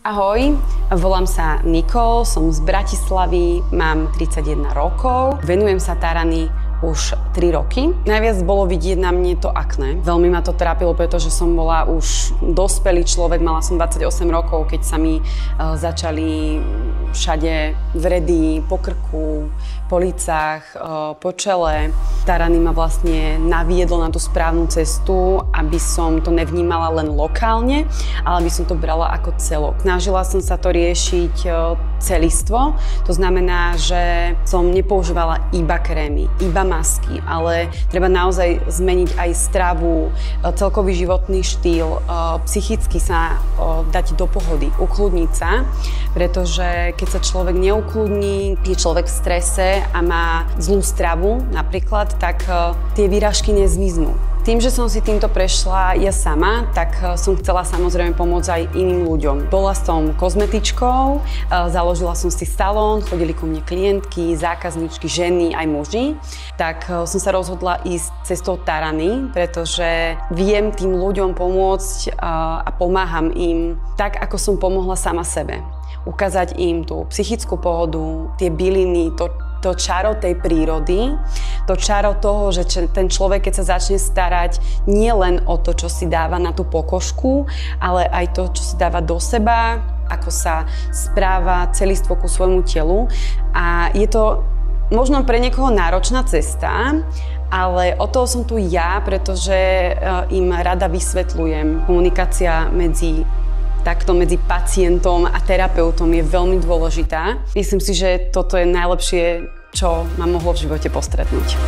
Ahoj, volám sa Nicole, som z Bratislavy, mám 31 rokov, venujem sa tarany už 3 roky. Najviac bolo vidieť na mne to akné. Veľmi ma to trápilo, pretože som bola už dospelý človek, mala som 28 rokov, keď sa mi začali všade vredy, po krku, po lícach, po čele. Tarany ma vlastne naviedlo na tú správnu cestu, aby som to nevnímala len lokálne, ale aby som to brala ako celok. Snažila som sa to riešiť celistvo, to znamená, že som nepoužívala iba krémy, iba masky, ale treba naozaj zmeniť aj stravu, celkový životný štýl, psychicky sa dať do pohody, ukludniť sa, pretože keď sa človek neukludní, je človek v strese a má zlú stravu napríklad, tak tie výražky nezmiznú. Tým, že som si týmto prešla ja sama, tak som chcela samozrejme pomôcť aj iným ľuďom. Bola som kozmetičkou, založila som si salón, chodili ku mne klientky, zákazničky, ženy aj muži. Tak som sa rozhodla ísť cestou tarany, pretože viem tým ľuďom pomôcť a pomáham im tak, ako som pomohla sama sebe. Ukázať im tú psychickú pohodu, tie byliny, to čaro tej prírody, to čaro toho, že ten človek, keď sa začne starať nie len o to, čo si dáva na tú pokožku, ale aj to, čo si dáva do seba, ako sa správa celistvo ku svojmu telu. A je to možno pre niekoho náročná cesta, ale o toho som tu ja, pretože im rada vysvetľujem. Komunikácia medzi pacientom a terapeutom je veľmi dôležitá. Myslím si, že toto je najlepšie, čo ma mohlo v živote postretnúť.